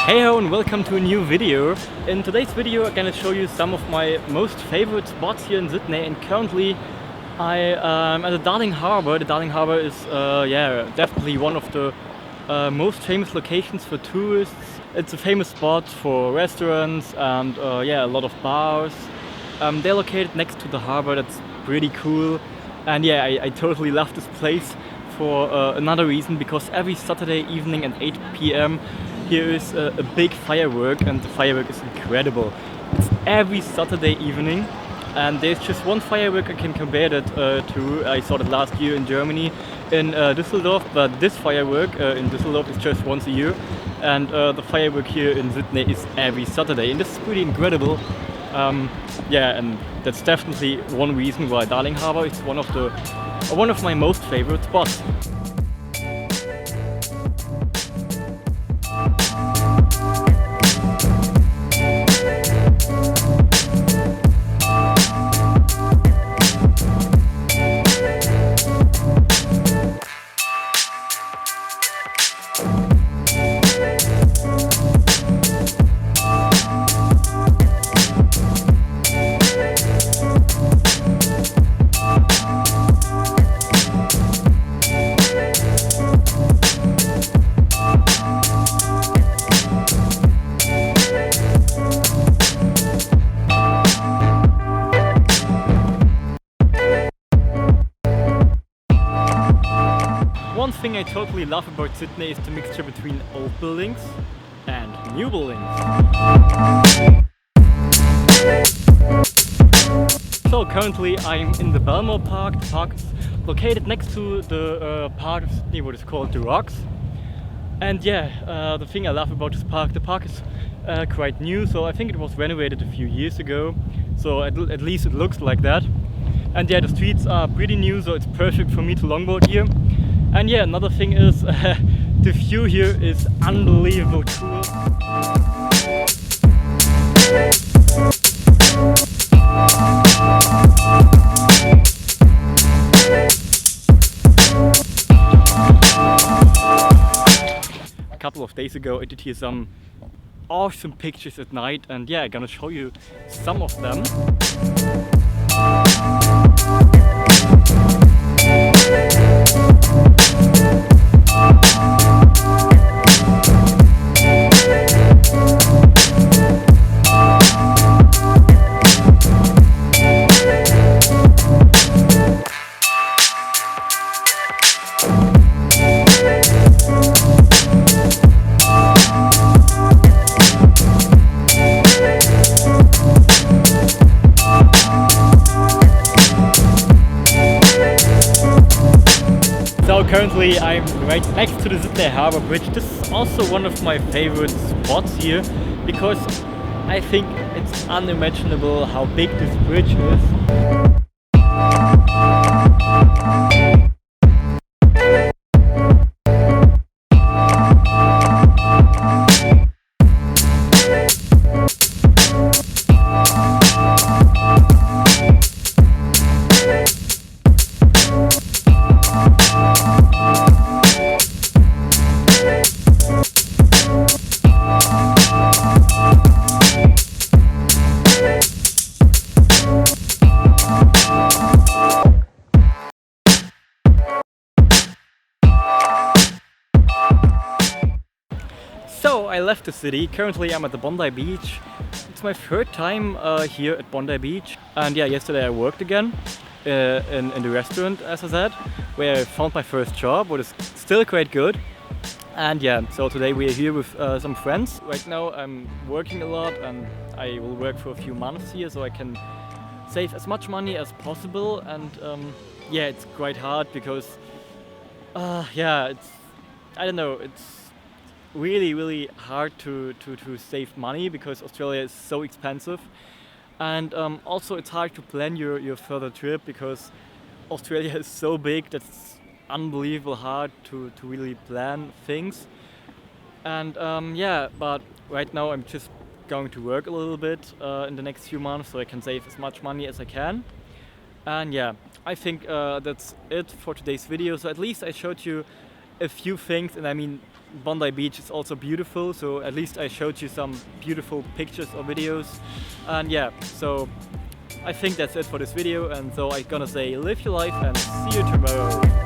Hey ho and welcome to a new video. In today's video I'm gonna show you some of my most favorite spots here in Sydney, and currently I am at the Darling Harbour. The Darling Harbour is definitely one of the most famous locations for tourists. It's a famous spot for restaurants and a lot of bars. They're located next to the harbour. That's pretty cool, and I totally love this place for another reason, because every Saturday evening at 8 p.m. here is a big firework, and the firework is incredible. It's every Saturday evening, and there's just one firework I can compare that to. I saw it last year in Germany, in Düsseldorf, but this firework in Düsseldorf is just once a year, and the firework here in Sydney is every Saturday, and this is pretty incredible. And that's definitely one reason why Darling Harbour is one of my most favorite spots. One thing I totally love about Sydney is the mixture between old buildings and new buildings. So currently I'm in the Belmore Park. The park is located next to the part of Sydney what is called the Rocks. And the thing I love about this park, the park is quite new, so I think it was renovated a few years ago, so at least it looks like that. And the streets are pretty new, so it's perfect for me to longboard here. And another thing is the view here is unbelievable cool. A couple of days ago I did here some awesome pictures at night, and I'm gonna show you some of them. So currently I'm right next to the Sydney Harbour Bridge. This is also one of my favorite spots here, because I think it's unimaginable how big this bridge is. So I left the city. Currently I'm at the Bondi Beach. It's my third time here at Bondi Beach, and yesterday I worked again in the restaurant, as I said, where I found my first job, but it's still quite good. And so today we are here with some friends. Right now I'm working a lot, and I will work for a few months here so I can save as much money as possible. And it's quite hard because it's really hard to save money, because Australia is so expensive, and also it's hard to plan your further trip, because Australia is so big that it's unbelievable hard to really plan things. And but right now I'm just going to work a little bit in the next few months so I can save as much money as I can. And I think that's it for today's video. So at least I showed you a few things, and I mean Bondi Beach is also beautiful, so at least I showed you some beautiful pictures or videos. And yeah, so I think that's it for this video, and so I'm gonna say live your life and see you tomorrow.